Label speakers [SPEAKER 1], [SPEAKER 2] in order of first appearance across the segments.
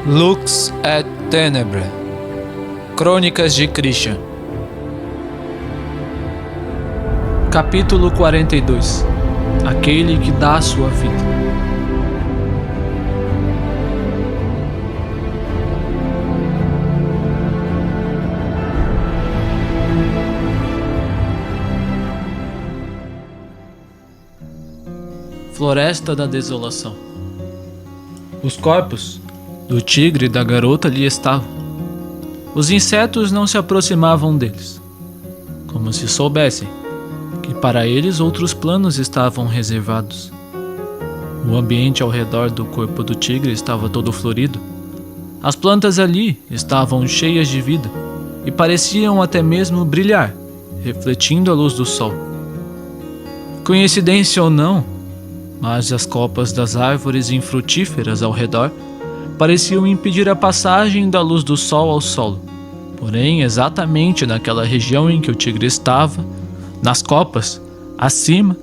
[SPEAKER 1] Lux et Tenebra. Crônicas de Christian.
[SPEAKER 2] Capítulo 42. Aquele que dá a sua vida. Floresta da Desolação. Os corpos do tigre e da garota ali estavam. Os insetos não se aproximavam deles, como se soubessem que para eles outros planos estavam reservados. O ambiente ao redor do corpo do tigre estava todo florido. As plantas ali estavam cheias de vida e pareciam até mesmo brilhar, refletindo a luz do sol. Coincidência ou não, mas as copas das árvores infrutíferas ao redor pareciam impedir a passagem da luz do sol ao solo. Porém, exatamente naquela região em que o tigre estava, nas copas, acima,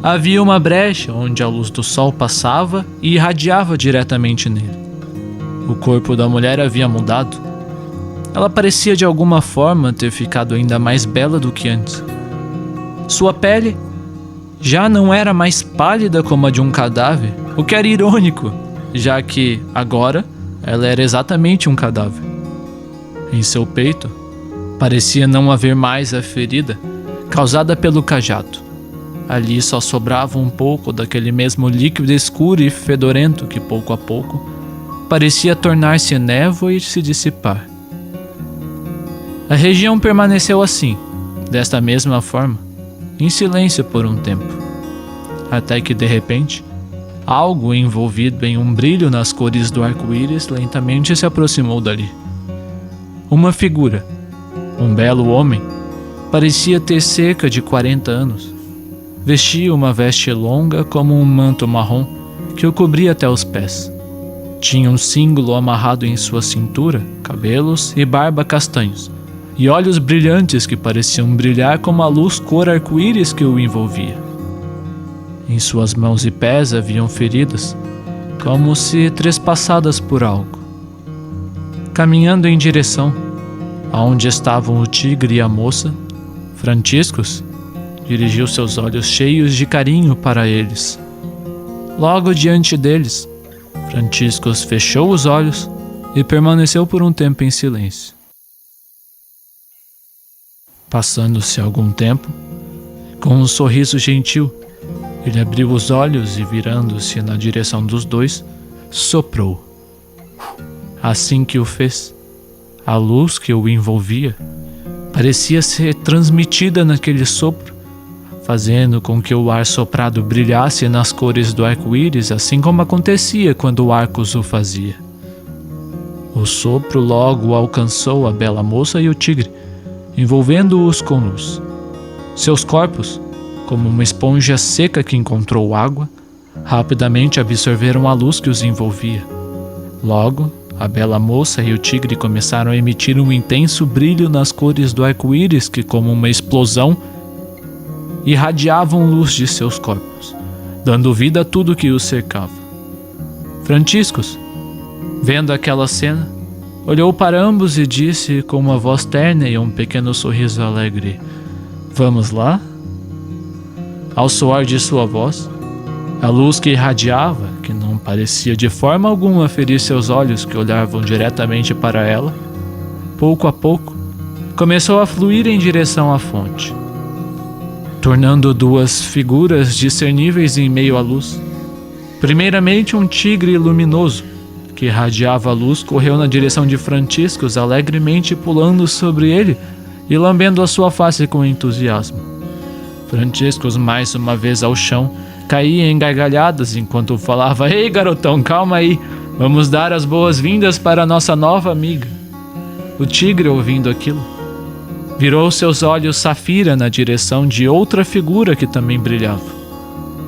[SPEAKER 2] havia uma brecha onde a luz do sol passava e irradiava diretamente nele. O corpo da mulher havia mudado. Ela parecia de alguma forma ter ficado ainda mais bela do que antes. Sua pele já não era mais pálida como a de um cadáver, o que era irônico, já que, agora, ela era exatamente um cadáver. Em seu peito, parecia não haver mais a ferida causada pelo cajado. Ali só sobrava um pouco daquele mesmo líquido escuro e fedorento que, pouco a pouco, parecia tornar-se névoa e se dissipar. A região permaneceu assim, desta mesma forma, em silêncio por um tempo, até que, de repente, algo envolvido em um brilho nas cores do arco-íris lentamente se aproximou dali. Uma figura, um belo homem, parecia ter cerca de 40 anos. Vestia uma veste longa como um manto marrom que o cobria até os pés. Tinha um símbolo amarrado em sua cintura, cabelos e barba castanhos, e olhos brilhantes que pareciam brilhar como a luz cor arco-íris que o envolvia. Em suas mãos e pés haviam feridas, como se trespassadas por algo. Caminhando em direção aonde estavam o tigre e a moça, Franciscus dirigiu seus olhos cheios de carinho para eles. Logo diante deles, Franciscus fechou os olhos e permaneceu por um tempo em silêncio. Passando-se algum tempo, com um sorriso gentil, ele abriu os olhos e, virando-se na direção dos dois, soprou. Assim que o fez, a luz que o envolvia parecia ser transmitida naquele sopro, fazendo com que o ar soprado brilhasse nas cores do arco-íris, assim como acontecia quando o Arcos o fazia. O sopro logo alcançou a bela moça e o tigre, envolvendo-os com luz. Seus corpos, como uma esponja seca que encontrou água, rapidamente absorveram a luz que os envolvia. Logo, a bela moça e o tigre começaram a emitir um intenso brilho nas cores do arco-íris que, como uma explosão, irradiavam luz de seus corpos, dando vida a tudo que os cercava. Franciscus, vendo aquela cena, olhou para ambos e disse com uma voz terna e um pequeno sorriso alegre: "Vamos lá?" Ao soar de sua voz, a luz que irradiava, que não parecia de forma alguma ferir seus olhos que olhavam diretamente para ela, pouco a pouco, começou a fluir em direção à fonte, tornando duas figuras discerníveis em meio à luz. Primeiramente, um tigre luminoso, que irradiava a luz, correu na direção de Franciscus, alegremente pulando sobre ele e lambendo a sua face com entusiasmo. Franciscus, mais uma vez ao chão, caía em gargalhadas enquanto falava: "Ei, garotão, calma aí, vamos dar as boas-vindas para a nossa nova amiga." O tigre, ouvindo aquilo, virou seus olhos safira na direção de outra figura que também brilhava.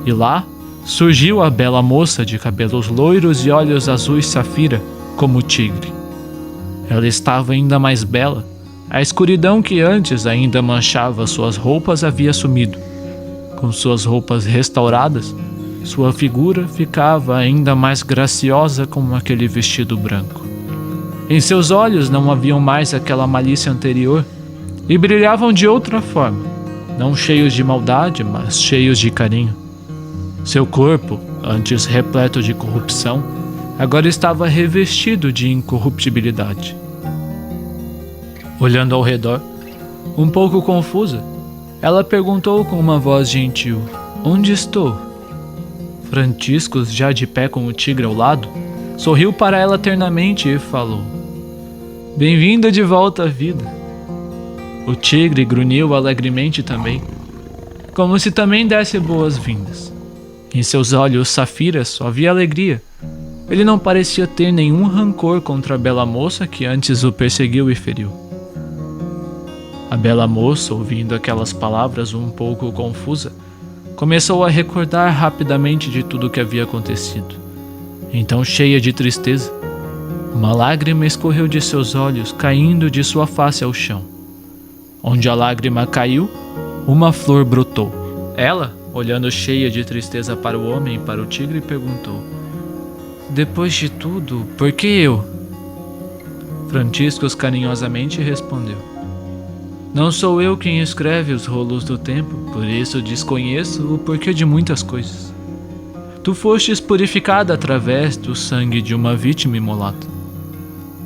[SPEAKER 2] E lá surgiu a bela moça de cabelos loiros e olhos azuis safira, como o tigre. Ela estava ainda mais bela. A escuridão que antes ainda manchava suas roupas havia sumido. Com suas roupas restauradas, sua figura ficava ainda mais graciosa como aquele vestido branco. Em seus olhos não haviam mais aquela malícia anterior e brilhavam de outra forma, não cheios de maldade, mas cheios de carinho. Seu corpo, antes repleto de corrupção, agora estava revestido de incorruptibilidade. Olhando ao redor, um pouco confusa, ela perguntou com uma voz gentil: "Onde estou?" Franciscus, já de pé com o tigre ao lado, sorriu para ela ternamente e falou: "Bem-vinda de volta à vida." O tigre grunhiu alegremente também, como se também desse boas-vindas. Em seus olhos safiras só havia alegria. Ele não parecia ter nenhum rancor contra a bela moça que antes o perseguiu e feriu. A bela moça, ouvindo aquelas palavras um pouco confusa, começou a recordar rapidamente de tudo o que havia acontecido. Então, cheia de tristeza, uma lágrima escorreu de seus olhos, caindo de sua face ao chão. Onde a lágrima caiu, uma flor brotou. Ela, olhando cheia de tristeza para o homem e para o tigre, perguntou: "Depois de tudo, por que eu?" Franciscus carinhosamente respondeu: "Não sou eu quem escreve os rolos do tempo, por isso desconheço o porquê de muitas coisas. Tu fostes purificada através do sangue de uma vítima imolada,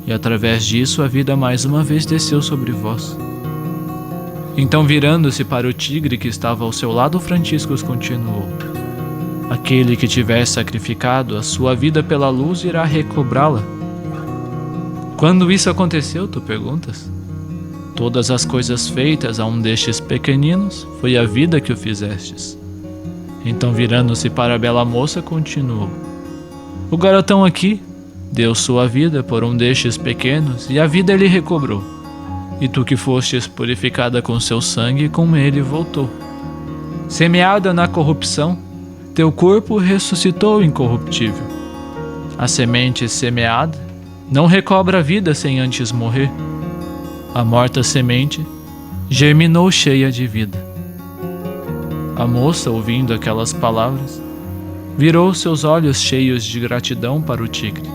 [SPEAKER 2] e através disso a vida mais uma vez desceu sobre vós." Então, virando-se para o tigre que estava ao seu lado, Franciscus continuou: "Aquele que tiver sacrificado a sua vida pela luz irá recobrá-la." "Quando isso aconteceu?" tu perguntas. "Todas as coisas feitas a um destes pequeninos, foi a vida que o fizestes." Então, virando-se para a bela moça, continuou: "O garotão aqui deu sua vida por um destes pequenos e a vida ele recobrou. E tu que fostes purificada com seu sangue, com ele voltou. Semeada na corrupção, teu corpo ressuscitou incorruptível. A semente semeada não recobra a vida sem antes morrer. A morta semente germinou cheia de vida." A moça, ouvindo aquelas palavras, virou seus olhos cheios de gratidão para o tigre,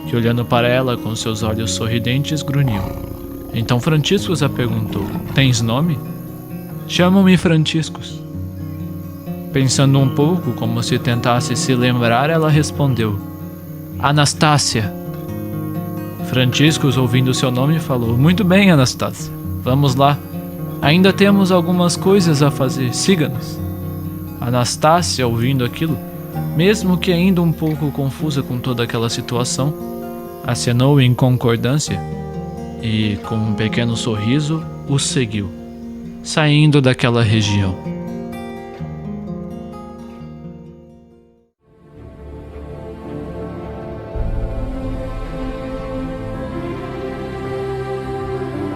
[SPEAKER 2] que, olhando para ela com seus olhos sorridentes, grunhiu. Então Franciscus a perguntou: "Tens nome?" "Chamam-me Franciscus." Pensando um pouco, como se tentasse se lembrar, ela respondeu: "Anastácia." Franciscus, ouvindo seu nome, falou: "Muito bem, Anastácia. Vamos lá. Ainda temos algumas coisas a fazer. Siga-nos." Anastácia, ouvindo aquilo, mesmo que ainda um pouco confusa com toda aquela situação, acenou em concordância e, com um pequeno sorriso, o seguiu, saindo daquela região.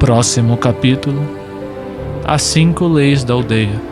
[SPEAKER 2] Próximo capítulo: As 5 leis da aldeia.